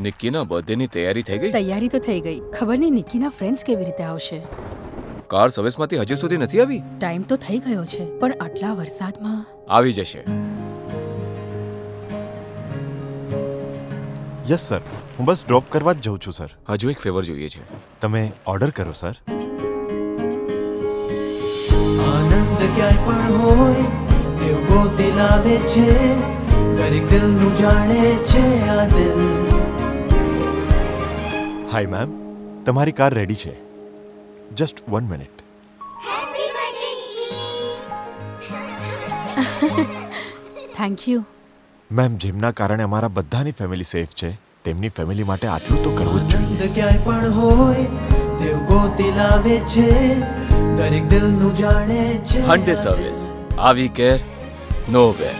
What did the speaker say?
નિક્કીના બર્થડેની તૈયારી થઈ ગઈ? તૈયારી તો થઈ ગઈ. ખબર નહીં નિક્કીના ફ્રેન્ડ્સ કેવી રીતે આવશે. કાર સર્વિસમાંથી હજી સુધી નથી આવી? ટાઈમ તો થઈ ગયો છે, પણ આટલા વરસાદમાં આવી જશે. યસ સર, હું બસ ડ્રોપ કરવા જ જઉં છું સર. હજુ એક ફેવર જોઈએ છે. તમે ઓર્ડર કરો સર. આનંદ ક્યાંય પણ હોય તેઓ ગોતી લાવે છે, દરેક દિલનું જાણે છે આ દિલ. હાય મેમ, તમારી કાર રેડી છે. Just 1 minute. Thank you. Ma'am, જેમના કારણે અમારા બધાની ફેમિલી સેફ છે, તેમની ફેમિલી માટે આટલું તો કરવું જ જોઈએ. આનંદ ક્યાંય પણ હોય તેઓ ગોતી લાવે છે, દરેક દિલનું જાણે છે. હન્ડે સર્વિસ, આવી કેર નો વેર.